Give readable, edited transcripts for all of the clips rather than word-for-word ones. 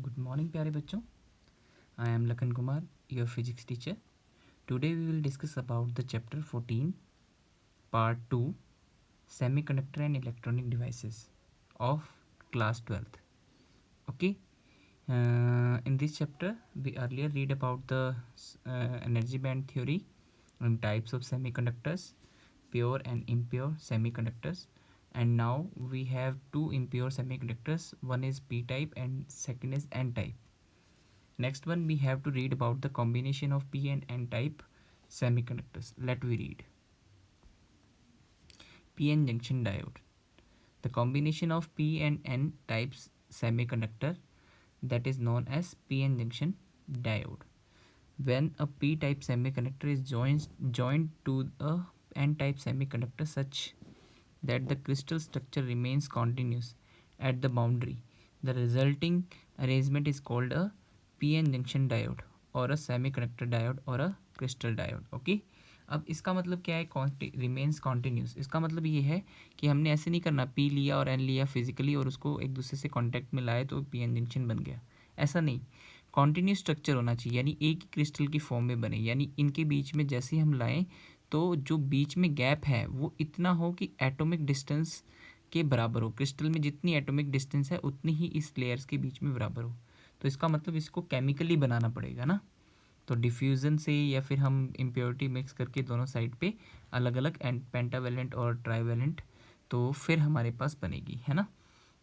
Good morning प्यारे बच्चों. I am Lakhan Kumar, your physics teacher. Today we will discuss about the chapter 14 part 2 semiconductor and electronic devices of class 12th. Okay. In this chapter we earlier read about the energy band theory and types of semiconductors, pure and impure semiconductors, and now we have two impure semiconductors. One is p type and second is n type. Next one we have to read about the combination of p and n type semiconductors. Let we read. P-N junction diode. The combination of p and n types semiconductor that is known as p-n junction diode. When a p-type semiconductor is joined to a n-type semiconductor such that the crystal structure remains continuous at the boundary, the resulting arrangement is called a p-n junction diode or a semiconductor diode or a crystal diode. Okay. अब इसका मतलब क्या है, remains continuous. इसका मतलब ये है कि हमने ऐसे नहीं करना पी लिया और एन लिया फिजिकली और उसको एक दूसरे से कांटेक्ट में लाए तो पी एन जंक्शन बन गया. ऐसा नहीं, कॉन्टीन्यूस स्ट्रक्चर होना चाहिए, यानी एक ही क्रिस्टल की फॉर्म में बने. यानी इनके बीच में जैसे हम लाएं तो जो बीच में गैप है वो इतना हो कि एटॉमिक डिस्टेंस के बराबर हो. क्रिस्टल में जितनी एटॉमिक डिस्टेंस है उतनी ही इस लेयर्स के बीच में बराबर हो. तो इसका मतलब इसको केमिकली बनाना पड़ेगा ना. तो डिफ्यूज़न से या फिर हम इम्प्योरिटी मिक्स करके दोनों साइड पे अलग अलग एंड पेंटावेलेंट और ट्राईवेलेंट तो फिर हमारे पास बनेगी, है ना.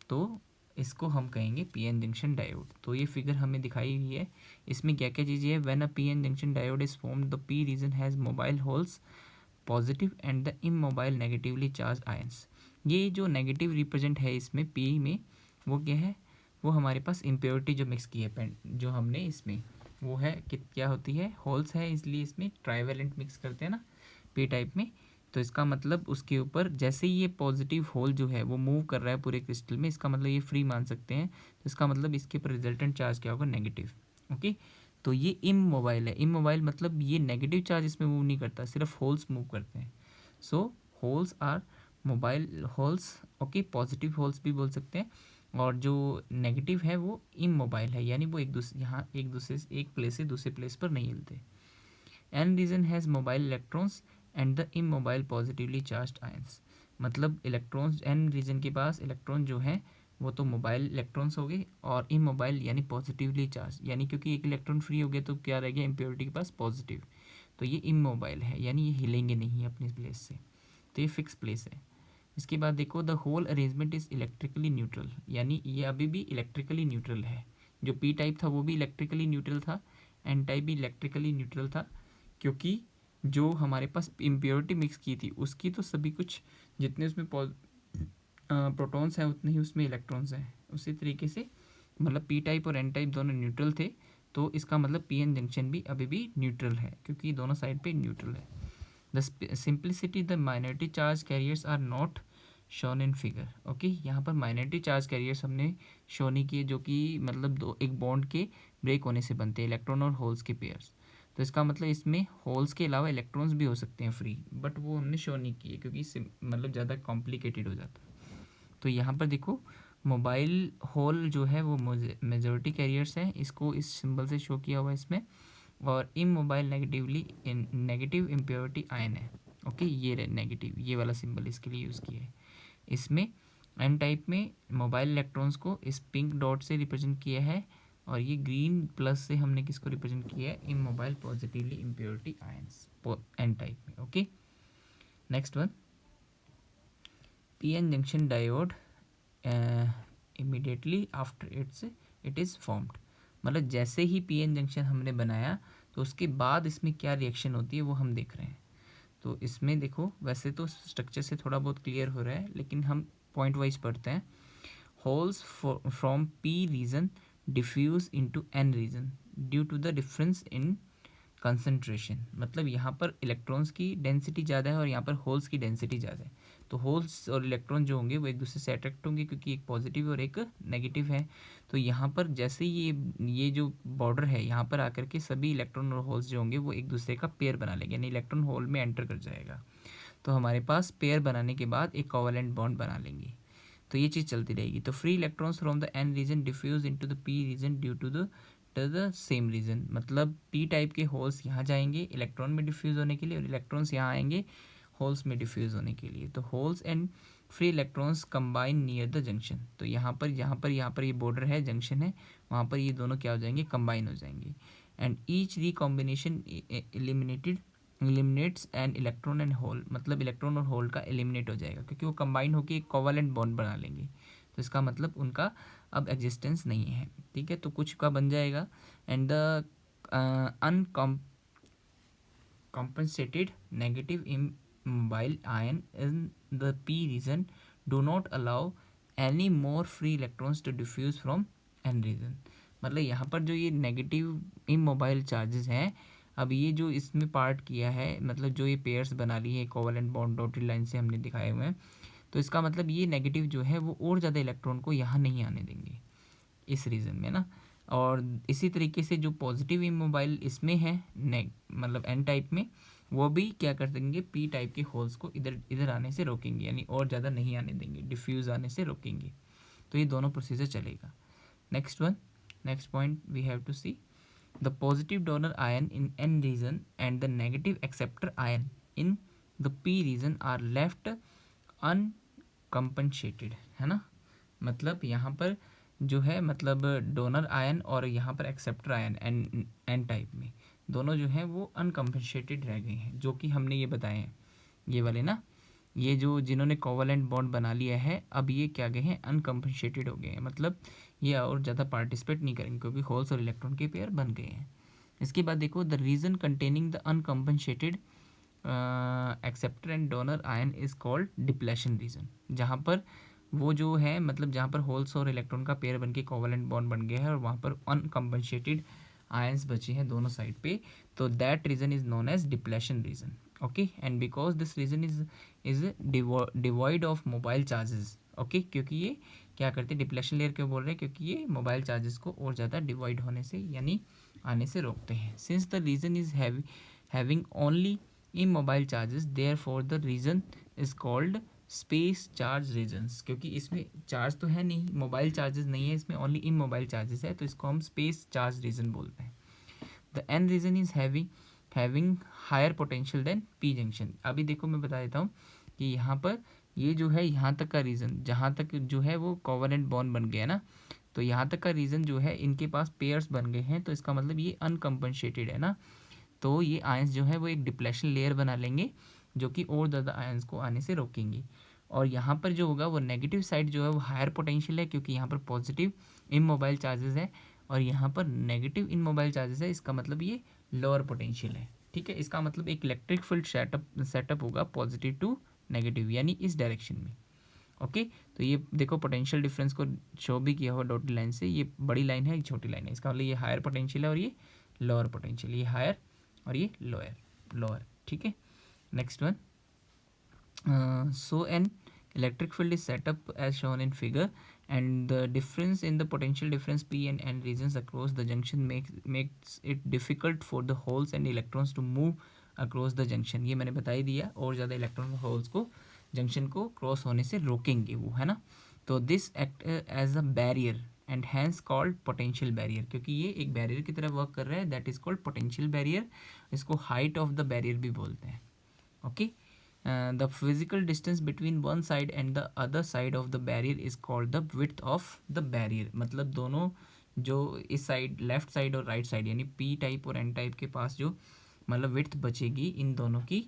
तो इसको हम कहेंगे पीएन जंक्शन डायोड. तो ये फिगर हमें दिखाई हुई है. इसमें क्या क्या चीज़ें हैं. When a PN junction diode is formed the P region has mobile holes positive and the immobile negatively charge ions. ये जो नेगेटिव रिप्रेजेंट है इसमें पी में वो क्या है, वो हमारे पास इम्प्योरिटी जो मिक्स की है जो हमने इसमें वो है कि क्या होती है, होल्स है, इसलिए इसमें ट्राईवेलेंट मिक्स करते हैं ना पी टाइप में. तो इसका मतलब उसके ऊपर जैसे ही ये पॉजिटिव होल जो है वो मूव कर रहा है पूरे क्रिस्टल में, इसका मतलब ये फ्री मान सकते हैं. तो इसका मतलब इसके ऊपर रिजल्टेंट चार्ज क्या होगा, नेगेटिव. ओके. तो ये इमोबाइल है. इमोबाइल मतलब ये नेगेटिव चार्ज इसमें मूव नहीं करता, सिर्फ होल्स मूव करते हैं. So holes are mobile holes. Okay. Positive holes भी बोल सकते हैं. और जो नेगेटिव है वो इमोबाइल है, यानी वो एक दूसरे यहाँ एक दूसरे से एक प्लेस से दूसरे प्लेस पर नहीं हिलते. N region has mobile electrons and the immobile positively charged ions. मतलब इलेक्ट्रॉन्स एन रीजन के पास इलेक्ट्रॉन जो हैं वो तो मोबाइल इलेक्ट्रॉन्स हो गए और इमोबाइल यानी पॉजिटिवली चार्ज, यानी क्योंकि एक इलेक्ट्रॉन फ्री हो गया तो क्या रह गया इम्प्योरिटी के पास, पॉजिटिव. तो ये इमोबाइल है, यानी ये हिलेंगे नहीं अपनी प्लेस से, तो ये फिक्स प्लेस है. इसके बाद देखो the whole arrangement is electrically neutral, यानी ये अभी भी इलेक्ट्रिकली न्यूट्रल है. जो पी टाइप था वो भी इलेक्ट्रिकली न्यूट्रल था, एन टाइप भी इलेक्ट्रिकली न्यूट्रल था, क्योंकि जो हमारे पास इम्प्योरिटी मिक्स की थी उसकी तो सभी कुछ जितने उसमें प्रोटॉन्स हैं उतने ही उसमें इलेक्ट्रॉन्स हैं. उसी तरीके से मतलब पी टाइप और एन टाइप दोनों न्यूट्रल थे, तो इसका मतलब पी एन जंक्शन भी अभी भी न्यूट्रल है क्योंकि दोनों साइड पे न्यूट्रल है. The simplicity the minority charge carriers are not shown in figure. Okay. यहाँ पर माइनॉरिटी चार्ज कैरियर्स हमने शो नहीं किए, जो कि मतलब दो एक बॉन्ड के ब्रेक होने से बनते हैं, इलेक्ट्रॉन और होल्स के पेयर्स. तो इसका मतलब इसमें होल्स के अलावा इलेक्ट्रॉन्स भी हो सकते हैं फ्री, बट वो हमने शो नहीं किए क्योंकि मतलब ज़्यादा कॉम्प्लिकेटेड हो जाता है. तो यहाँ पर देखो मोबाइल होल जो है वो मेजॉरिटी कैरियर्स हैं, इसको इस सिंबल से शो किया हुआ है इसमें. और इमोबाइल नेगेटिव इम्प्योरिटी आयन है. ओके. ये नेगेटिव, ये वाला सिंबल इसके लिए यूज़ किया है. इसमें एन टाइप में मोबाइल इलेक्ट्रॉन्स को इस पिंक डॉट से रिप्रेजेंट किया है और ये ग्रीन प्लस से हमने किसको रिप्रेजेंट किया है, immobile positively impurity ions N type में. Okay. Next one P N junction diode immediately after it is formed. मतलब जैसे ही पी एन जंक्शन हमने बनाया तो उसके बाद इसमें क्या रिएक्शन होती है वो हम देख रहे हैं. तो इसमें देखो वैसे तो स्ट्रक्चर से थोड़ा बहुत क्लियर हो रहा है लेकिन हम पॉइंट वाइज पढ़ते हैं. Holes from p region diffuse into n region due to the difference in concentration. मतलब यहाँ पर इलेक्ट्रॉन्स की डेंसिटी ज़्यादा है और यहाँ पर होल्स की डेंसिटी ज़्यादा है. तो होल्स और इलेक्ट्रॉन जो होंगे वो एक दूसरे से अट्रैक्ट होंगे क्योंकि एक पॉजिटिव और एक नेगेटिव है. तो यहाँ पर जैसे ये जो बॉर्डर है यहाँ पर आकर के सभी इलेक्ट्रॉन और होल्स जो होंगे वो एक दूसरे का पेयर बना लेंगे, यानी इलेक्ट्रॉन होल में एंटर कर जाएगा. तो हमारे पास पेयर बनाने के बाद एक कोवेलेंट बॉन्ड बना लेंगे. तो ये चीज़ चलती रहेगी। तो free electrons from the n region diffuse into the P region due to the same reason, मतलब पी टाइप के होल्स यहाँ जाएंगे इलेक्ट्रॉन में डिफ्यूज़ होने के लिए और इलेक्ट्रॉन्स यहाँ आएंगे होल्स में डिफ्यूज़ होने के लिए। तो holes and free electrons combine near the junction, तो यहाँ पर ये बॉर्डर है, जंक्शन है, वहाँ पर ये दोनों क्या हो जाएंगे, कंबाइन हो जाएंगे। And each recombination eliminates an electron and hole, मतलब इलेक्ट्रॉन और होल का एलिमिनेट हो जाएगा क्योंकि वो कंबाइन होकर एक कोवलेंट बॉन्ड बना लेंगे। तो इसका मतलब उनका अब एग्जिस्टेंस नहीं है, ठीक है। तो कुछ का बन जाएगा। And the uncompensated negative immobile ion in the p region do not allow any more free electrons to diffuse from n region, मतलब यहाँ पर जो ये नेगेटिव इमोबाइल चार्जेस हैं, अब ये जो इसमें पार्ट किया है, मतलब जो ये पेयर्स बना ली है कोवलेंट बॉन्ड डॉटेड लाइन से हमने दिखाए हुए हैं, तो इसका मतलब ये नेगेटिव जो है वो और ज़्यादा इलेक्ट्रॉन को यहाँ नहीं आने देंगे इस रीजन में ना। और इसी तरीके से जो पॉजिटिव इमोबाइल इसमें है मतलब एन टाइप में, वो भी क्या कर देंगे, पी टाइप के होल्स को इधर इधर आने से रोकेंगे, यानी और ज़्यादा नहीं आने देंगे, डिफ्यूज़ आने से रोकेंगे। तो ये दोनों प्रोसीजर चलेगा। Next point we have to see the positive donor ion in N region and the negative acceptor ion in the P region are left uncompensated, है ना। मतलब यहाँ पर जो है, मतलब डोनर आयन और यहाँ पर एक्सेप्टर आयन एन टाइप में दोनों जो हैं वो अनकम्पनसेटेड रह गए हैं, जो कि हमने ये बताए हैं ये वाले ना, ये जो जिन्होंने कोवलेंट बॉन्ड बना लिया है अब ये क्या गए हैं, अनकम्पनसेटेड हो गए हैं, मतलब ये और ज़्यादा पार्टिसिपेट नहीं करेंगे क्योंकि होल्स और इलेक्ट्रॉन के पेयर बन गए हैं। इसके बाद देखो the region containing the uncompensated acceptor and donor ion is called depletion region, जहाँ पर वो जो है, मतलब जहाँ पर होल्स और इलेक्ट्रॉन का पेयर बनके कोवलेंट बॉन्ड बन गया है और वहाँ पर अनकम्पनसेटेड आयंस बचे हैं दोनों साइड पे, तो that region is known as depletion region. Okay, and because this region is devoid of mobile charges. Okay, क्योंकि ये क्या करते हैं, डिप्लेशन लेयर क्यों बोल रहे हैं, क्योंकि ये मोबाइल चार्जेस को और ज़्यादा डिवाइड होने से यानी आने से रोकते हैं। Since the region is having only immobile charges, therefore the region is called space charge regions, क्योंकि इसमें चार्ज तो है नहीं, मोबाइल चार्जेस नहीं है इसमें, ओनली इमोबाइल चार्जेस है, तो इसको हम स्पेस चार्ज रीजन बोलते हैं। The n region is having higher potential than p junction. अभी देखो मैं बता देता हूँ कि यहाँ पर ये जो है यहाँ तक का रीजन, जहाँ तक जो है वो कोवलेंट बॉन्ड बन गया ना, तो यहाँ तक का रीजन जो है इनके पास पेयर्स बन गए हैं, तो इसका मतलब ये अनकम्पनसेटेड है ना, तो ये आयंस जो है वो एक डिप्लेशन लेयर बना लेंगे जो कि और ज़्यादा आयंस को आने से रोकेंगे। और यहाँ पर जो होगा वो नेगेटिव साइड जो है वो हायर पोटेंशियल है, क्योंकि यहाँ पर पॉजिटिव इमोबाइल चार्जेस है और यहाँ पर नेगेटिव इमोबाइल चार्जेस है, इसका मतलब ये लोअर पोटेंशियल है। ठीक है, इसका मतलब एक इलेक्ट्रिक फील्ड सेटअप होगा पॉजिटिव टू नेगेटिव, यानी इस डायरेक्शन में। ओके, तो ये देखो पोटेंशियल डिफरेंस को शो भी किया हुआ डॉटेड लाइन से, ये बड़ी लाइन है, ये छोटी लाइन है, इसका मतलब ये हायर पोटेंशियल है और ये लोअर पोटेंशियल, ये हायर और ये लोअर। ठीक है, next one, so an electric field is set up as shown in figure and the difference in the potential difference P and N regions across the junction makes it difficult for the holes and electrons to move across the junction। ये मैंने बता ही दिया, और ज़्यादा electron holes को junction को cross होने से रोकेंगे वो, है ना। तो this act as a barrier and hence called potential barrier, क्योंकि ये एक बैरियर की तरह वर्क कर रहा है, that is called potential barrier. इसको हाइट ऑफ द बैरियर भी बोलते हैं। Okay, the physical distance between one side and the other side of the barrier is called the width of the barrier। मतलब दोनों जो इस साइड लेफ्ट साइड और right side यानी पी टाइप और एन टाइप के पास जो मतलब विड्थ बचेगी इन दोनों की,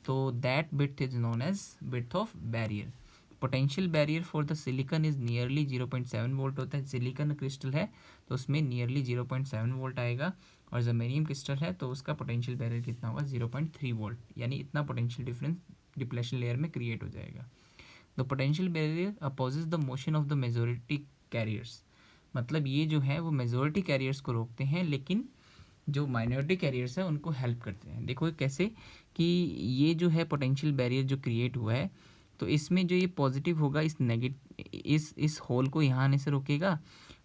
तो that width is known as width of barrier. Potential barrier for the silicon is nearly 0.7 volt होता है, सिलिकन क्रिस्टल है तो उसमें नियरली 0.7 वोल्ट आएगा, और जर्मेनियम क्रिस्टल है तो उसका पोटेंशियल बैरियर कितना होगा, 0.3 वोल्ट, यानी इतना पोटेंशियल डिफरेंस डिप्लेशन लेयर में क्रिएट हो जाएगा। The potential barrier opposes the motion of the majority carriers, मतलब ये जो है वो मेजोरिटी कैरियर्स को रोकते हैं, लेकिन जो माइनॉरिटी कैरियर्स है उनको हेल्प करते हैं। देखो कैसे कि ये जो है पोटेंशियल बैरियर जो क्रिएट हुआ है, तो इसमें जो ये पॉजिटिव होगा इस होल को यहाँ आने से रोकेगा,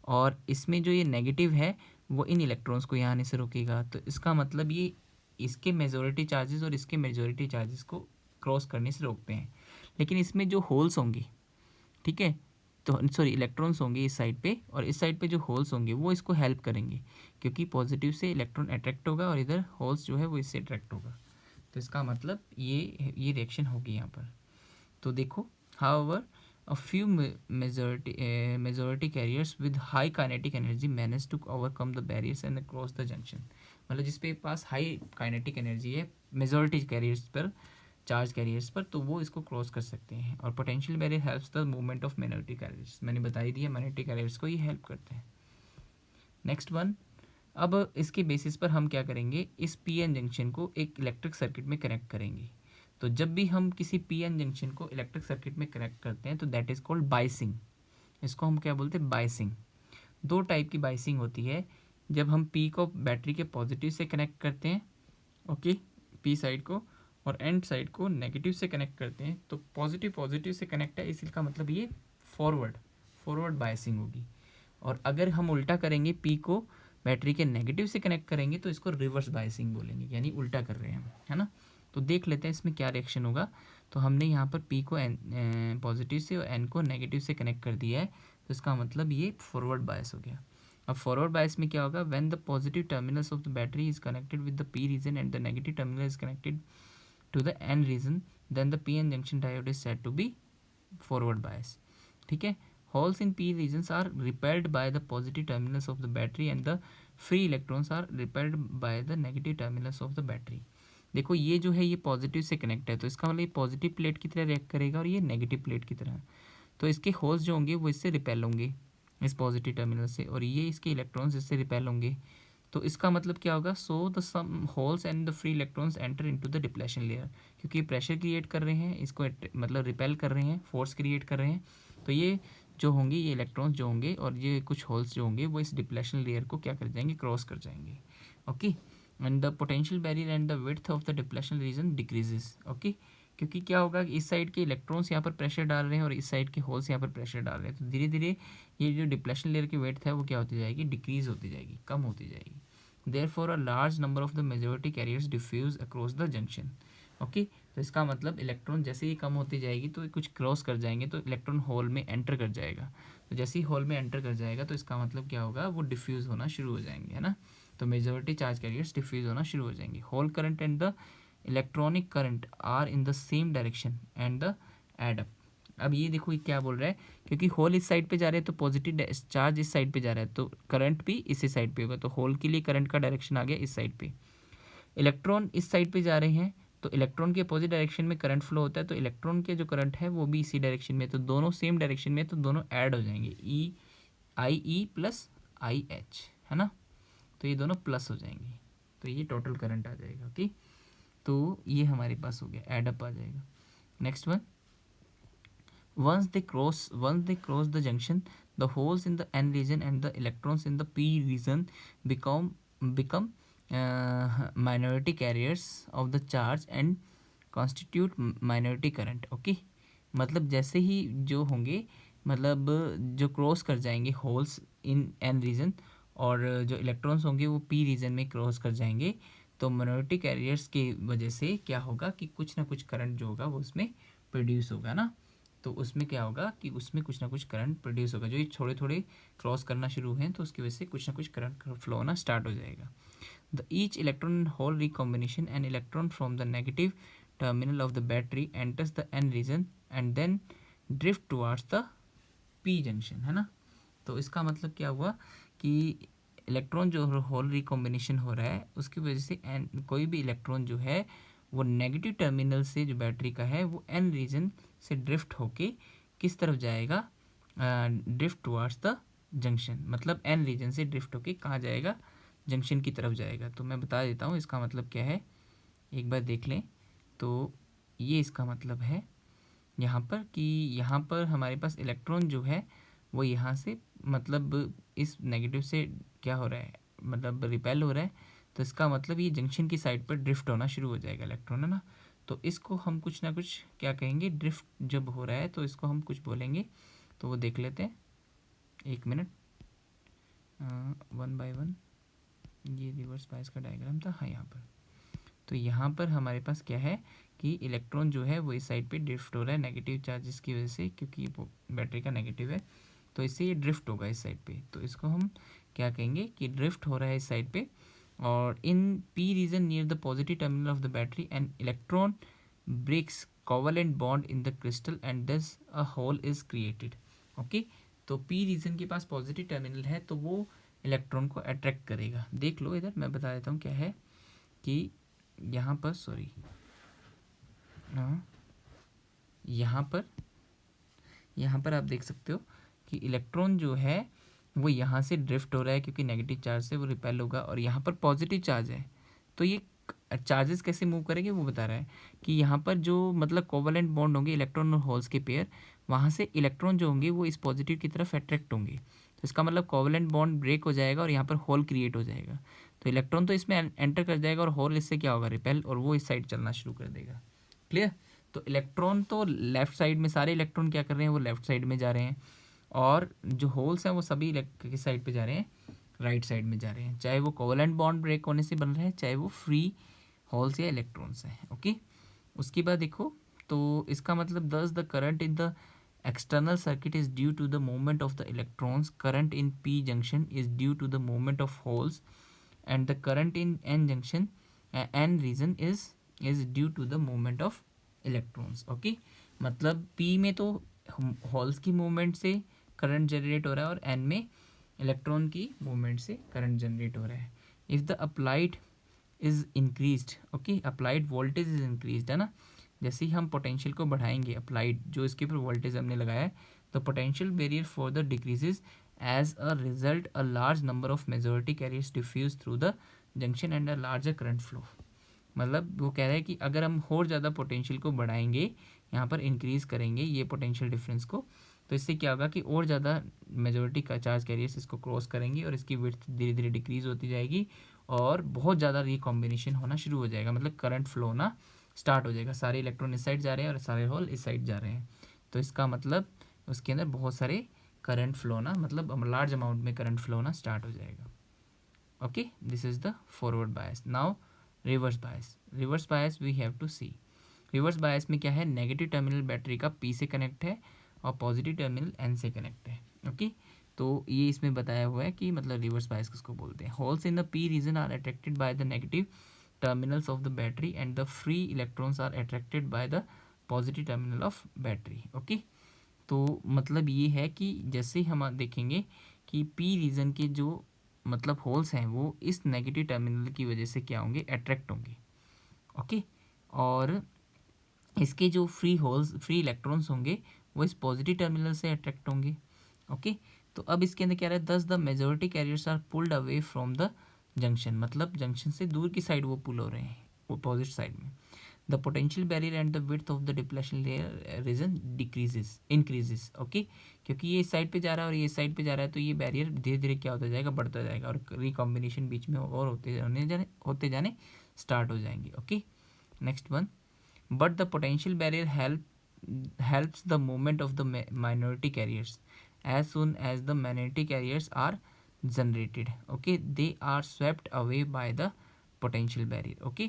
और इसमें जो ये नेगेटिव है वो इन इलेक्ट्रॉन्स को यहाँ आने से रोकेगा। तो इसका मतलब ये इसके मेजोरिटी चार्जेस और इसके मेजोरिटी चार्जेस को क्रॉस करने से रोकते हैं। लेकिन इसमें जो होल्स होंगे, ठीक है, तो सॉरी इलेक्ट्रॉन्स होंगे इस साइड पे, और इस साइड पे जो होल्स होंगे वो इसको हेल्प करेंगे, क्योंकि पॉजिटिव से इलेक्ट्रॉन अट्रैक्ट होगा और इधर होल्स जो है वो इससे अट्रैक्ट होगा। तो इसका मतलब ये रिएक्शन होगी यहाँ पर। तो देखो, however a few majority carriers with high kinetic energy manage to overcome the barriers and cross the junction. मतलब जिसपे पास हाई काइनेटिक एनर्जी है मेजॉरिटी कैरियर्स पर, चार्ज कैरियर्स पर, तो वो इसको क्रॉस कर सकते हैं। और potential barrier helps the movement of minority carriers, मैंने बता ही दिया माइनॉरिटी कैरियर्स को ये हेल्प करते हैं। नेक्स्ट वन, अब इसके बेसिस पर हम क्या करेंगे, इस पी एन जंक्शन को एक इलेक्ट्रिक सर्किट में कनेक्ट करेंगे। तो जब भी हम किसी पी एन जंक्शन को इलेक्ट्रिक सर्किट में कनेक्ट करते हैं तो दैट इज़ कॉल्ड बाइसिंग। इसको हम क्या बोलते हैं, बाइसिंग। दो टाइप की बाइसिंग होती है। जब हम पी को बैटरी के पॉजिटिव से कनेक्ट करते हैं, ओके, पी साइड को, और एंड साइड को नेगेटिव से कनेक्ट करते हैं, तो पॉजिटिव पॉजिटिव से कनेक्ट है, इसका मतलब ये फॉरवर्ड बाइसिंग होगी। और अगर हम उल्टा करेंगे, पी को बैटरी के नेगेटिव से कनेक्ट करेंगे, तो इसको रिवर्स बाइसिंग बोलेंगे, यानी उल्टा कर रहे हैं हम, है ना। तो देख लेते हैं इसमें क्या रिएक्शन होगा। तो हमने यहाँ पर पी को पॉजिटिव से और एन को नेगेटिव से कनेक्ट कर दिया है, तो इसका मतलब ये फॉरवर्ड बायस हो गया। अब फॉरवर्ड बायस में क्या होगा, when the positive terminals of the battery is connected with the P region and the negative terminal is connected to the n region, then the P N junction diode is said to be forward bias. ठीक है। Holes in p regions are repelled by the positive terminals of the battery and the free electrons are repelled by the negative terminals of the battery। देखो ये जो है ये positive से connect है, तो इसका मतलब ये पॉजिटिव प्लेट की तरह रिएक्ट करेगा और ये नेगेटिव प्लेट की तरह। तो इसके होल्स जो होंगे वो इससे रिपेल होंगे, इस पॉजिटिव टर्मिनल से, और ये इसके इलेक्ट्रॉन्स इससे रिपेल होंगे। तो इसका मतलब क्या होगा, so the some holes and the free electrons enter into the depletion layer, क्योंकि प्रेशर क्रिएट कर रहे हैं, इसको मतलब रिपेल कर रहे हैं, फोर्स क्रिएट कर रहे हैं। तो ये जो होंगे, ये इलेक्ट्रॉन्स जो होंगे और ये कुछ होल्स जो होंगे वो इस डिप्लेशन लेयर को क्या कर जाएंगे, क्रॉस कर जाएंगे। Okay, and the potential barrier and the width of the depletion reason decreases. Okay, क्योंकि क्या होगा, इस साइड के इलेक्ट्रॉन्स यहाँ पर प्रेशर डाल रहे हैं और इस साइड के होल्स यहाँ पर प्रेशर डाल रहे हैं, तो धीरे धीरे ये जो डिप्लेशन लेयर की विड्थ है वो क्या होती जाएगी, डिक्रीज होती जाएगी, कम होती जाएगी। Therefore, a large number of the majority carriers diffuse across the junction। Okay, तो इसका मतलब इलेक्ट्रॉन जैसे ही कम होती जाएगी तो कुछ क्रॉस कर जाएंगे, तो इलेक्ट्रॉन होल में एंटर कर जाएगा। तो जैसे ही होल में एंटर कर जाएगा तो इसका मतलब क्या होगा, वो डिफ्यूज़ होना शुरू हो जाएंगे, है ना। तो मेजॉरिटी चार्ज कैरियर्स डिफ्यूज़ होना शुरू हो जाएंगे। Hole current and the electronic current are in the same direction and the add up. अब ये देखो ये क्या बोल रहा है, क्योंकि होल इस साइड पे जा रहे हैं तो पॉजिटिव चार्ज इस साइड पे जा रहा है, तो करंट भी इसी साइड पे होगा। तो होल के लिए करंट का डायरेक्शन आ गया इस साइड पे। इलेक्ट्रॉन इस साइड पे जा रहे हैं, तो इलेक्ट्रॉन के अपोजिट डायरेक्शन में करंट फ्लो होता है, तो इलेक्ट्रॉन के जो करंट है वो भी इसी डायरेक्शन में, तो दोनों सेम डायरेक्शन में, तो दोनों ऐड हो जाएंगे, ई प्लस आई एच, है ना। तो ये दोनों प्लस हो जाएंगे, तो ये टोटल करंट आ जाएगा। ओके, तो ये हमारे पास हो गया, एडअप आ जाएगा। Next one, once they cross the junction, the holes in the n region and the electrons in the p region become minority carriers of the charge and constitute minority current। Okay, मतलब जैसे ही जो होंगे, मतलब जो cross कर जाएंगे holes in N reason, और जो इलेक्ट्रॉन्स होंगे वो पी रीजन में क्रॉस कर जाएंगे, तो माइनॉरिटी कैरियर्स की वजह से क्या होगा कि कुछ ना कुछ करंट जो होगा वो उसमें प्रोड्यूस होगा ना। तो उसमें क्या होगा कि उसमें कुछ ना कुछ करंट प्रोड्यूस होगा, जो ये थोड़े थोड़े क्रॉस करना शुरू हैं तो उसकी वजह से कुछ ना कुछ करंट फ्लो होना स्टार्ट हो जाएगा। The each electron hole recombination an electron from the negative terminal of the battery enters the n region and then drift towards the p junction, है ना। तो इसका मतलब क्या हुआ कि इलेक्ट्रॉन जो होल रिकॉम्बिनेशन हो रहा है उसकी वजह से एन कोई भी इलेक्ट्रॉन जो है वो नेगेटिव टर्मिनल से जो बैटरी का है वो एन रीजन से ड्रिफ्ट होके किस तरफ जाएगा, ड्रिफ्ट टुवार्ड्स द जंक्शन। मतलब एन रीजन से ड्रिफ्ट होके कहाँ जाएगा, जंक्शन की तरफ जाएगा। तो मैं बता देता हूँ इसका मतलब क्या है, एक बार देख लें। तो ये इसका मतलब है यहाँ पर कि यहाँ पर हमारे पास इलेक्ट्रॉन जो है वो यहाँ से मतलब इस नेगेटिव से क्या हो रहा है, मतलब रिपेल हो रहा है, तो इसका मतलब ये जंक्शन की साइड पर ड्रिफ्ट होना शुरू हो जाएगा इलेक्ट्रॉन, है ना। तो इसको हम कुछ ना कुछ क्या कहेंगे, ड्रिफ्ट जब हो रहा है तो इसको हम कुछ बोलेंगे, तो वो देख लेते हैं, एक मिनट, वन बाय वन। ये रिवर्स बायस का डायग्राम था, हाँ यहाँ पर। तो यहाँ पर हमारे पास क्या है कि इलेक्ट्रॉन जो है वो इस साइड पे ड्रिफ्ट हो रहा है नेगेटिव चार्जेस की वजह से, क्योंकि बैटरी का नेगेटिव है तो इससे ये ड्रिफ्ट होगा इस साइड पे, तो इसको हम क्या कहेंगे कि ड्रिफ्ट हो रहा है इस साइड पे। और in P region near the positive terminal of the battery and electron breaks covalent bond in the crystal and thus a hole is created. Okay, तो पी रीजन के पास पॉजिटिव टर्मिनल है तो वो इलेक्ट्रॉन को attract करेगा। देख लो इधर मैं बता देता हूँ क्या है कि यहाँ पर सॉरी यहाँ पर आप देख सकते हो कि इलेक्ट्रॉन जो है वो यहाँ से ड्रिफ्ट हो रहा है क्योंकि नेगेटिव चार्ज से वो रिपेल होगा, और यहाँ पर पॉजिटिव चार्ज है तो ये चार्जेस कैसे मूव करेंगे वो बता रहा है कि यहाँ पर जो मतलब कोवेलेंट बॉन्ड होंगे इलेक्ट्रॉन और होल्स के पेयर, वहाँ से इलेक्ट्रॉन जो होंगे वो इस पॉजिटिव की तरफ अट्रैक्ट होंगे, तो इसका मतलब कोवेलेंट बॉन्ड ब्रेक हो जाएगा और यहाँ पर होल क्रिएट हो जाएगा, तो इलेक्ट्रॉन तो इसमें एंटर कर जाएगा और होल इससे क्या होगा रिपेल, और वो इस साइड चलना शुरू कर देगा। क्लियर? तो इलेक्ट्रॉन तो लेफ्ट साइड में, सारे इलेक्ट्रॉन क्या कर रहे हैं वो लेफ्ट साइड में जा रहे हैं, और जो होल्स हैं वो सभी किस साइड पे जा रहे हैं, राइट साइड में जा रहे हैं, चाहे वो कोवेलेंट बॉन्ड ब्रेक होने से बन रहे हैं चाहे वो फ्री होल्स या इलेक्ट्रॉन्स हैं। ओके, उसके बाद देखो तो इसका मतलब दस the current in the external circuit is due to the movement of the electrons, current in p junction is due to the movement of holes, and the current in n junction n region is due to the movement of electrons। okay, मतलब p में तो holes की movement से current generate हो रहा है और n में इलेक्ट्रॉन की मूवमेंट से करंट जनरेट हो रहा है। If the applied is increased, okay, applied voltage is increased है ना, जैसे ही हम पोटेंशियल को बढ़ाएंगे अप्लाइड जो इसके ऊपर वोल्टेज हमने लगाया है, तो potential barrier further decreases as a result a large number of majority carriers diffuse through the junction and a larger current flow. मतलब वो कह रहा है कि अगर हम और ज़्यादा पोटेंशियल को बढ़ाएंगे, यहाँ पर इंक्रीज़ करेंगे ये पोटेंशियल डिफरेंस को, तो इससे क्या होगा कि और ज़्यादा मेजॉरिटी का चार्ज कैरियर्स इसको क्रॉस करेंगे और इसकी विड्थ धीरे धीरे डिक्रीज़ होती जाएगी और बहुत ज़्यादा रिकॉम्बिनेशन होना शुरू हो जाएगा, मतलब करंट फ्लो होना स्टार्ट हो जाएगा। सारे इलेक्ट्रॉन इस साइड जा रहे हैं और सारे होल इस साइड जा रहे हैं, तो इसका मतलब उसके अंदर बहुत सारे करंट फ्लो ना, मतलब लार्ज अमाउंट में करंट फ्लो होना स्टार्ट हो जाएगा। Okay, this is the forward bias. Now reverse bias. Reverse bias we have to see. Reverse bias में क्या है, नेगेटिव टर्मिनल बैटरी का पी से कनेक्ट है और पॉजिटिव टर्मिनल एन से कनेक्ट है। ओके, तो ये इसमें बताया हुआ है कि मतलब रिवर्स बायस किसको बोलते हैं। Holes in the P region are attracted by the negative terminals of the battery and the free electrons are attracted by the positive terminal of battery। Okay, तो मतलब ये है कि जैसे हम देखेंगे कि पी रीजन के जो मतलब होल्स हैं वो इस नेगेटिव टर्मिनल की वजह से क्या होंगे, अट्रैक्ट होंगे। ओके, और इसके जो फ्री होल्स, फ्री इलेक्ट्रॉन्स होंगे वो इस पॉजिटिव टर्मिनल से अट्रैक्ट होंगे। ओके, तो अब इसके अंदर क्या रहा है, thus the majority carriers are pulled away from the junction, मतलब जंक्शन से दूर की साइड वो पुल हो रहे हैं अपोजिट साइड में। The potential barrier and the width of the depletion layer region decreases increases. Okay, क्योंकि ये इस साइड पे जा रहा है और ये इस साइड पे जा रहा है तो ये बैरियर धीरे धीरे क्या होता जाएगा, बढ़ता जाएगा और रिकॉम्बिनेशन बीच में और होते जाने स्टार्ट हो जाएंगे। Okay, next one, but the potential barrier helps the movement of the minority carriers as soon as the minority carriers are generated। okay, they are swept away by the potential barrier। okay,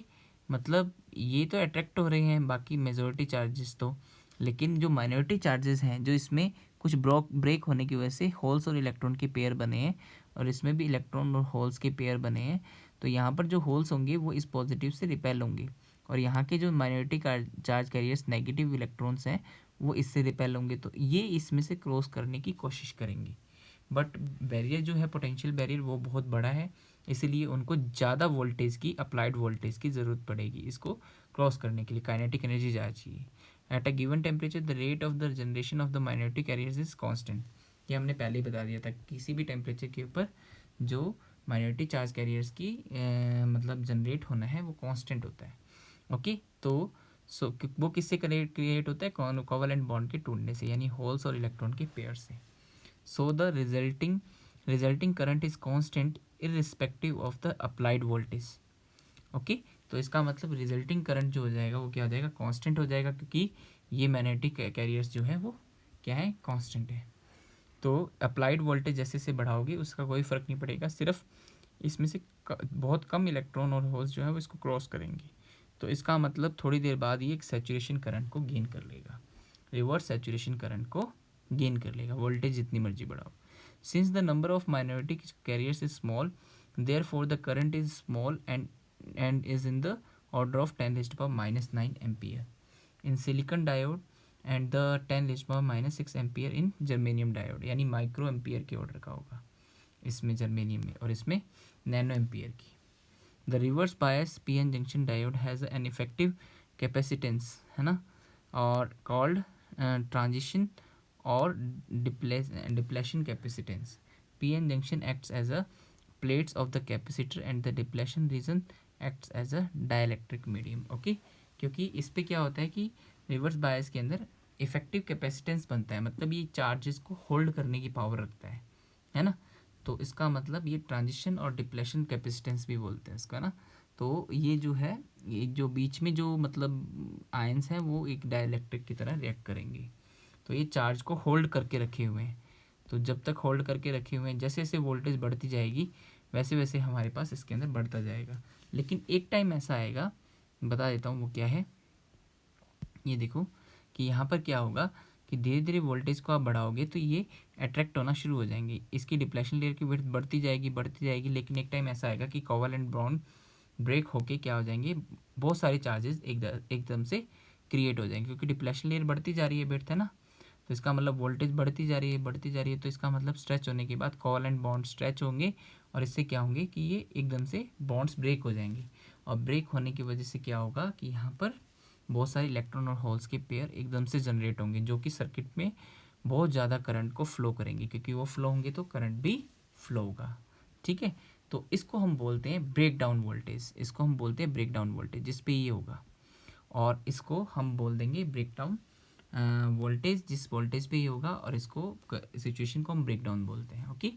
मतलब ये तो attract हो रहे हैं बाकी majority charges तो, लेकिन जो माइनॉरिटी चार्जेस हैं जो इसमें कुछ ब्रेक होने की वजह से होल्स और इलेक्ट्रॉन के पेयर बने हैं और इसमें भी इलेक्ट्रॉन और होल्स के पेयर बने हैं, तो यहाँ पर जो होल्स होंगे वो इस पॉजिटिव से रिपेल होंगे और यहाँ के जो minority charge carriers negative electrons हैं वो इससे रिपेल होंगे, तो ये इसमें से क्रॉस करने की कोशिश करेंगे। बट बैरियर जो है पोटेंशियल बैरियर वो बहुत बड़ा है, इसीलिए उनको ज़्यादा वोल्टेज की, अप्लाइड वोल्टेज की ज़रूरत पड़ेगी इसको क्रॉस करने के लिए। काइनेटिक एनर्जी ज़्यादा चाहिए। At a given temperature the rate of the generation of the minority carriers is constant. ये हमने पहले ही बता दिया था, किसी भी टेम्परेचर के ऊपर जो माइनॉरिटी चार्ज कैरियर्स की मतलब जनरेट होना है वो कॉन्स्टेंट होता है। ओके, तो वो किससे क्रिएट होता है, कोवेलेंट बॉन्ड के टूटने से, यानी होल्स और इलेक्ट्रॉन के पेयर से। So the resulting current is constant irrespective of the applied voltage. Okay, तो इसका मतलब रिजल्टिंग करंट जो हो जाएगा वो क्या हो जाएगा, कांस्टेंट हो जाएगा, क्योंकि ये मैग्नेटिक कैरियर्स जो है वो क्या है, कांस्टेंट है। तो अप्लाइड वोल्टेज जैसे से बढ़ाओगे उसका कोई फ़र्क नहीं पड़ेगा, सिर्फ इसमें से बहुत कम इलेक्ट्रॉन और होल्स जो है वो इसको क्रॉस करेंगे, तो इसका मतलब थोड़ी देर बाद ये एक सैचुरेशन करंट को गेन कर लेगा, रिवर्स सैचुरेशन करंट को गेन कर लेगा, वोल्टेज जितनी मर्जी बढ़ाओ। Since the number of minority carriers is small, therefore the current is small and is in the order of 10⁻⁻9 ampere in silicon diode and the 10⁻⁻6 ampere in germanium diode, यानी micro ampere के order का होगा इसमें germanium में, और इसमें nano ampere की। The reverse bias p N junction diode has an effective capacitance, है ना, और कॉल्ड ट्रांजिशन और depletion capacitance. P N junction acts as a plates of the capacitor and the depletion region acts as a dielectric medium. Okay, क्योंकि इस पे क्या होता है कि रिवर्स बायस के अंदर इफेक्टिव कैपेसिटेंस बनता है, मतलब ये चार्जेस को होल्ड करने की पावर रखता है ना। तो इसका मतलब ये ट्रांजिशन और डिप्लेशन कैपेसिटेंस भी बोलते हैं इसका ना। तो ये जो है, ये जो बीच में जो मतलब आयंस हैं वो एक डाइलेक्ट्रिक की तरह रिएक्ट करेंगे, तो ये चार्ज को होल्ड करके रखे हुए हैं। तो जब तक होल्ड करके रखे हुए हैं, जैसे जैसे वोल्टेज बढ़ती जाएगी वैसे वैसे हमारे पास इसके अंदर बढ़ता जाएगा। लेकिन एक टाइम ऐसा आएगा, बता देता हूँ वो क्या है। ये देखो कि यहाँ पर क्या होगा कि धीरे धीरे वोल्टेज को आप बढ़ाओगे तो ये अट्रैक्ट होना शुरू हो जाएंगे, इसकी डिप्लेशन लेयर की विड्थ बढ़ती जाएगी, लेकिन एक टाइम ऐसा आएगा कि कोवेलेंट बॉन्ड ब्रेक होके क्या हो जाएंगे, बहुत सारे चार्जेस एकदम से क्रिएट हो जाएंगे, क्योंकि डिप्लेशन लेयर बढ़ती जा रही है विड्थ, है ना। तो इसका मतलब वोल्टेज बढ़ती जा रही है, तो इसका मतलब स्ट्रेच होने के बाद कोवेलेंट बॉन्ड स्ट्रेच होंगे, और इससे क्या होंगे कि ये एकदम से बॉन्ड्स ब्रेक हो जाएंगे, और ब्रेक होने की वजह से क्या होगा कि यहाँ पर बहुत सारे इलेक्ट्रॉन और होल्स के पेयर एकदम से जनरेट होंगे, जो कि सर्किट में बहुत ज़्यादा करंट को फ्लो करेंगे, क्योंकि वो फ्लो होंगे तो करंट भी फ्लो होगा। ठीक है, तो इसको हम बोलते हैं ब्रेक डाउन वोल्टेज, इसको हम बोलते हैं ब्रेक डाउन वोल्टेज जिस पे ये होगा, और इसको हम बोल देंगे ब्रेक डाउन वोल्टेज जिस वोल्टेज पे ये होगा, और इसको सिचुएशन को हम ब्रेक डाउन बोलते हैं। ओके,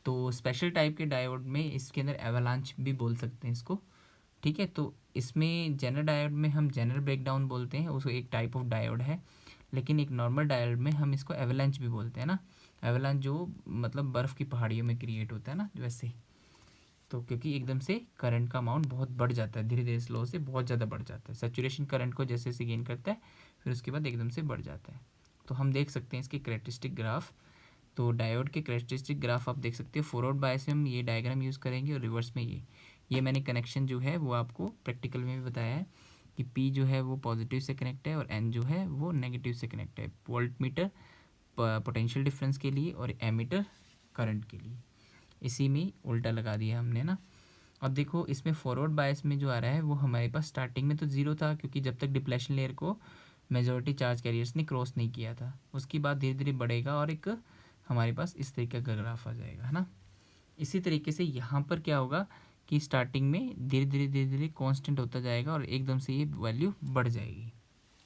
तो स्पेशल टाइप के डायोड में इसके अंदर एवलांच भी बोल सकते हैं इसको। ठीक है, तो इसमें जनरल डायोड में हम जनरल ब्रेकडाउन बोलते हैं, उसको एक टाइप ऑफ डायोड है, लेकिन एक नॉर्मल डायोड में हम इसको एवलांच भी बोलते हैं ना। एवलांच जो मतलब बर्फ़ की पहाड़ियों में क्रिएट होता है ना वैसे, तो क्योंकि एकदम से करंट का अमाउंट बहुत बढ़ जाता है, धीरे धीरे स्लो से बहुत ज़्यादा बढ़ जाता है, सैचुरेशन करंट को जैसे जैसे गेन करता है फिर उसके बाद एकदम से बढ़ जाता है। तो हम देख सकते हैं इसके कैरेक्टरिस्टिक ग्राफ। तो डायोड के कैरेक्टरिस्टिक ग्राफ आप देख सकते हो, फॉरवर्ड बायस में हम ये डायग्राम यूज़ करेंगे, और रिवर्स में ये मैंने कनेक्शन जो है वो आपको प्रैक्टिकल में भी बताया है कि P जो है वो पॉजिटिव से कनेक्ट है और N जो है वो नेगेटिव से कनेक्ट है, वोल्ट मीटर पोटेंशियल डिफरेंस के लिए और एमीटर करंट के लिए। इसी में उल्टा लगा दिया हमने ना। अब देखो इसमें फॉरवर्ड बायस में जो आ रहा है वो हमारे पास स्टार्टिंग में तो ज़ीरो था, क्योंकि जब तक डिप्लेशन लेयर को मेजॉरिटी चार्ज कैरियर्स ने क्रॉस नहीं किया था, उसके बाद धीरे धीरे बढ़ेगा और एक हमारे पास इस तरीके का ग्राफ आ जाएगा, है ना। इसी तरीके से यहाँ पर क्या होगा कि स्टार्टिंग में धीरे धीरे कांस्टेंट होता जाएगा और एकदम से ये वैल्यू बढ़ जाएगी,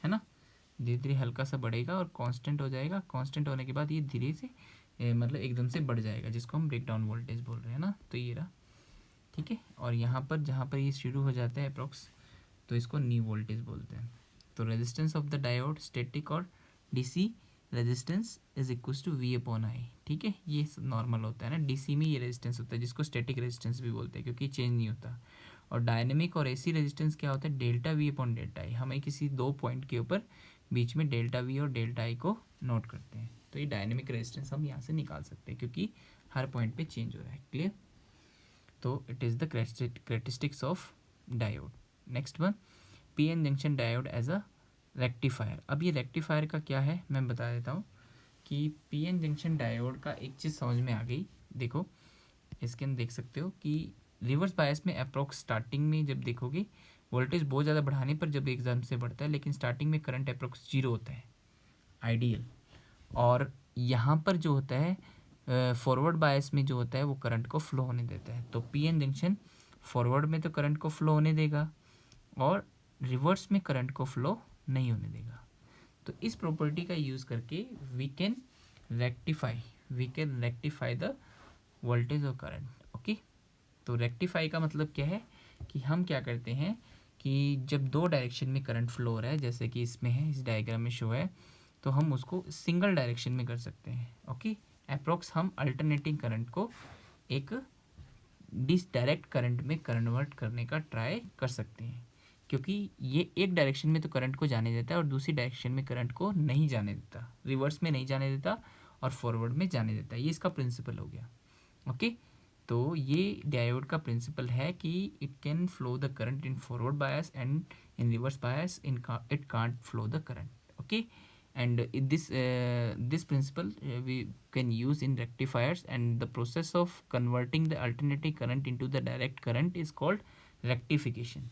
है ना। धीरे धीरे हल्का सा बढ़ेगा और कांस्टेंट हो जाएगा, कांस्टेंट होने के बाद ये धीरे से मतलब एकदम से बढ़ जाएगा, जिसको हम ब्रेक डाउन वोल्टेज बोल रहे हैं ना। तो ये रहा, ठीक है। और यहाँ पर जहाँ पर ये शुरू हो जाता है अप्रोक्स, तो इसको नी वोल्टेज बोलते हैं। तो resistance of the diode static और DC resistance is equal to V upon I. ठीक है, ये नॉर्मल होता है ना, डीसी में ये रेजिस्टेंस होता है जिसको स्टैटिक रेजिस्टेंस भी बोलते हैं, क्योंकि चेंज नहीं होता। और डायनेमिक और एसी रेजिस्टेंस क्या होता है, डेल्टा वी अपॉन डेल्टा आई। हमें किसी दो पॉइंट के ऊपर बीच में डेल्टा वी और डेल्टा आई को नोट करते हैं, तो ये डायनेमिक रेजिस्टेंस हम यहाँ से निकाल सकते हैं, क्योंकि हर पॉइंट पे चेंज हो रहा है। क्लियर, तो it is the characteristics of diode. Next one, P N junction diode as a rectifier. अब ये रेक्टिफायर का क्या है मैं बता देता हूँ कि पी एन जंक्शन डायोड का एक चीज़ समझ में आ गई। देखो इसके अंदर देख सकते हो कि रिवर्स बायस में अप्रोक्स स्टार्टिंग में जब देखोगे वोल्टेज बहुत ज़्यादा बढ़ाने पर जब एग्जाम से बढ़ता है, लेकिन स्टार्टिंग में करंट अप्रोक्स जीरो होता है आइडियल। और यहाँ पर जो होता है फॉरवर्ड बायस में जो होता है वो करंट को फ्लो होने देता है। तो पी एन जंक्शन फॉरवर्ड में तो करंट को फ्लो होने देगा और रिवर्स में करंट को फ्लो नहीं होने देगा। तो इस प्रॉपर्टी का यूज़ करके we can rectify the voltage और करंट। ओके, तो रेक्टिफाई का मतलब क्या है कि हम क्या करते हैं कि जब दो डायरेक्शन में करंट फ्लो हो रहा है, जैसे कि इसमें है, इस डायग्राम में शो है, तो हम उसको सिंगल डायरेक्शन में कर सकते हैं। ओके, अप्रोक्स हम अल्टरनेटिंग करंट को एक डिस डायरेक्ट करंट में कन्वर्ट करने का ट्राई कर सकते हैं। क्योंकि ये एक डायरेक्शन में तो करंट को जाने देता है और दूसरी डायरेक्शन में करंट को नहीं जाने देता, रिवर्स में नहीं जाने देता और फॉरवर्ड में जाने देता है। ये इसका प्रिंसिपल हो गया। ओके, तो ये डायोड का प्रिंसिपल है कि it can flow the current in forward bias and in reverse bias it can't flow the current. Okay, and this principle we can use in rectifiers, and the process of converting the alternating current into the direct current is called rectification.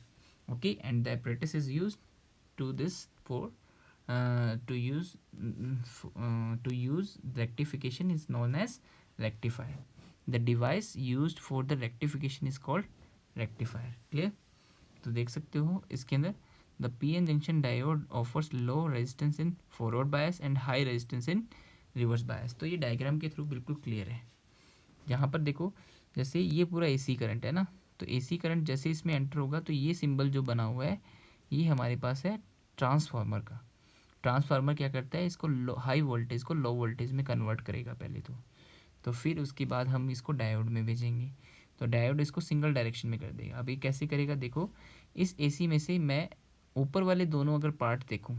Okay, and the apparatus is used to this for to use rectification is known as rectifier. The device used for the rectification is called rectifier. Clear? तो देख सकते हो इसके अंदर the P N junction diode offers low resistance in forward bias and high resistance in reverse bias. तो ये diagram के through बिल्कुल क्लियर है। यहाँ पर देखो, जैसे ये पूरा एसी करंट है ना, तो एसी करंट जैसे इसमें एंटर होगा तो ये सिंबल जो बना हुआ है ये हमारे पास है ट्रांसफार्मर का। ट्रांसफार्मर क्या करता है, इसको हाई वोल्टेज को लो वोल्टेज में कन्वर्ट करेगा पहले तो फिर उसके बाद हम इसको डायोड में भेजेंगे, तो डायोड इसको सिंगल डायरेक्शन में कर देगा। अब ये कैसे करेगा, देखो इस एसी में से मैं ऊपर वाले दोनों अगर पार्ट देखूं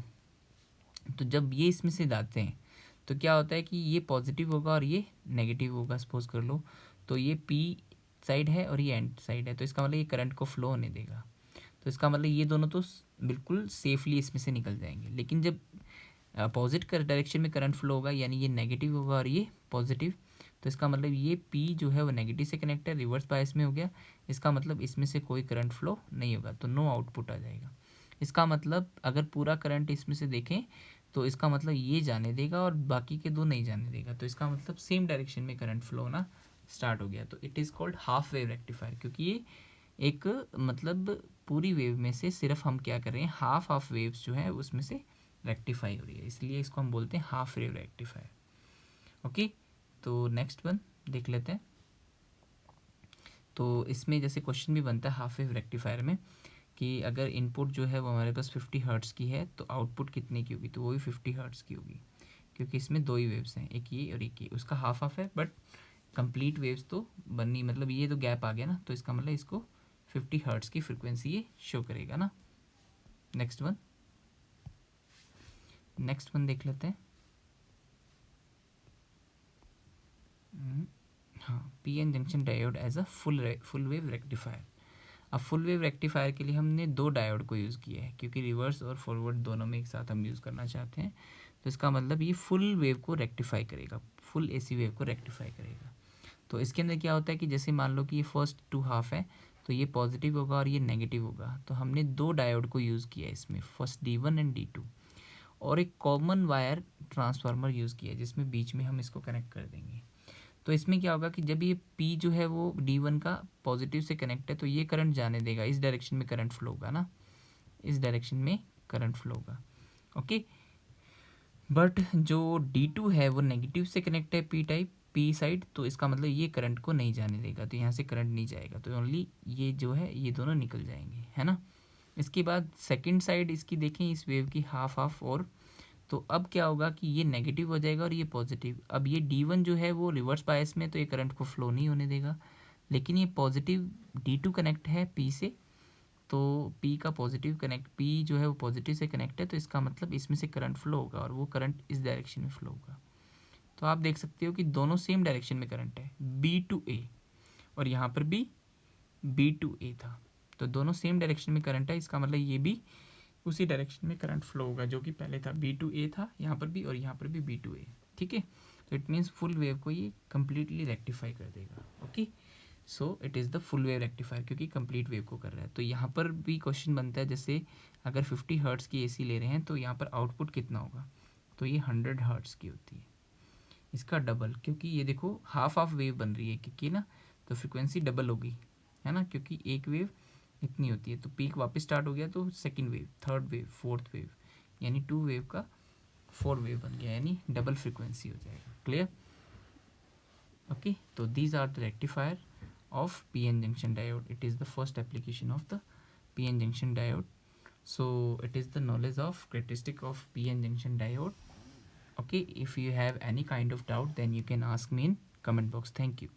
तो जब ये इसमें से जाते हैं तो क्या होता है कि ये पॉजिटिव होगा और ये नेगेटिव होगा, सपोज कर लो। तो ये पी साइड है और ये एंड साइड है, तो इसका मतलब ये करंट को फ्लो होने देगा। तो इसका मतलब ये दोनों तो बिल्कुल सेफली इसमें से निकल जाएंगे। लेकिन जब अपोजिट कर डायरेक्शन में करंट फ्लो होगा, यानी ये नेगेटिव होगा और ये पॉजिटिव, तो इसका मतलब ये पी जो है वो नेगेटिव से कनेक्ट है, रिवर्स बायस में हो गया। इसका मतलब इसमें से कोई करंट फ्लो नहीं होगा, तो नो आउटपुट आ जाएगा। इसका मतलब अगर पूरा करंट इसमें से देखें तो इसका मतलब ये जाने देगा और बाकी के दो नहीं जाने देगा, तो इसका मतलब सेम डायरेक्शन में करंट फ्लो होना स्टार्ट हो गया। तो it is called half wave rectifier, क्योंकि ये एक मतलब पूरी वेव में से सिर्फ हम क्या कर रहे हैं, हाफ हाफ वेव्स जो है उसमें से रेक्टिफाई हो रही है, इसलिए इसको हम बोलते हैं हाफ वेव रेक्टिफायर। ओके, तो नेक्स्ट वन देख लेते हैं। तो इसमें जैसे क्वेश्चन भी बनता है हाफ वेव रेक्टिफायर में कि अगर इनपुट जो है वो हमारे पास 50 हर्ट्ज़ की है तो आउटपुट कितने की होगी, तो वो भी 50 हर्ट्ज़ की होगी, क्योंकि इसमें दो ही वेव्स हैं, एक ये और एक ये। उसका हाफ हाफ है बट कंप्लीट वेव्स तो बननी, मतलब ये तो गैप आ गया ना, तो इसका मतलब इसको 50 हर्ट्ज़ की फ्रिक्वेंसी ये शो करेगा ना। नेक्स्ट वन देख लेते हैं। हाँ, P N junction diode as a full wave rectifier. अब फुल वेव रेक्टिफायर के लिए हमने दो डायोड को यूज़ किया है, क्योंकि रिवर्स और फॉरवर्ड दोनों में एक साथ हम यूज़ करना चाहते हैं। तो इसका मतलब ये फुल वेव को रेक्टिफाई करेगा, फुल एसी वेव को रेक्टिफाई करेगा। तो इसके अंदर क्या होता है कि जैसे मान लो कि ये फर्स्ट टू हाफ है, तो ये पॉजिटिव होगा और ये नेगेटिव होगा, तो हमने दो डायोड को यूज़ किया है इसमें, फर्स्ट D1 एंड D2, और एक कॉमन वायर ट्रांसफार्मर यूज़ किया है जिसमें बीच में हम इसको कनेक्ट कर देंगे। तो इसमें क्या होगा कि जब ये P जो है वो D1 का पॉजिटिव से कनेक्ट है तो ये करंट जाने देगा, इस डायरेक्शन में करंट फ्लो होगा ना, इस डायरेक्शन में करंट फ्लो होगा। ओके, बट जो D2 है वो नेगेटिव से कनेक्ट है पी साइड, तो इसका मतलब ये करंट को नहीं जाने देगा, तो यहाँ से करंट नहीं जाएगा, तो ओनली ये जो है ये दोनों निकल जाएंगे, है ना। इसके बाद सेकंड साइड इसकी देखें, इस वेव की हाफ हाफ, और तो अब क्या होगा कि ये नेगेटिव हो जाएगा और ये पॉजिटिव। अब ये D1 जो है वो रिवर्स बायस में, तो ये करंट को फ्लो नहीं होने देगा। लेकिन ये पॉजिटिव D2 कनेक्ट है P से, तो P का पॉजिटिव कनेक्ट, P जो है वो पॉजिटिव से कनेक्ट है, तो इसका मतलब इसमें से करंट फ्लो होगा और वो करंट इस डायरेक्शन में फ्लो होगा। तो आप देख सकते हो कि दोनों सेम डायरेक्शन में करंट है, B टू A, और यहाँ पर भी B टू A था, तो दोनों सेम डायरेक्शन में करंट है। इसका मतलब ये भी उसी डायरेक्शन में करंट फ्लो होगा जो कि पहले था, B टू A था यहाँ पर भी और यहाँ पर भी B टू A। ठीक है, तो इट मीन्स फुल वेव को ये कम्प्लीटली रेक्टिफाई कर देगा। Okay, so it is the full wave rectifier, क्योंकि कंप्लीट वेव को कर रहा है। तो यहाँ पर भी क्वेश्चन बनता है, जैसे अगर 50 हर्ट्ज़ की एसी ले रहे हैं तो यहाँ पर आउटपुट कितना होगा, तो ये 100 हर्ट्ज़ की होती है, इसका डबल, क्योंकि ये देखो हाफ हाफ वेव बन रही है क्योंकि ना, तो फ्रिक्वेंसी डबल होगी, है ना, क्योंकि एक वेव इतनी होती है, तो पीक वापस स्टार्ट हो गया, तो second wave, third wave, fourth wave, यानी टू वेव का फोर वेव बन गया, यानी डबल फ्रिक्वेंसी हो जाएगा। क्लियर? ओके, तो these are the rectifier of PN junction diode. It is the first application of the PN junction diode. So it is the knowledge of characteristic of PN junction diode. Okay, if you have any kind of doubt then you can ask me in comment box. Thank you.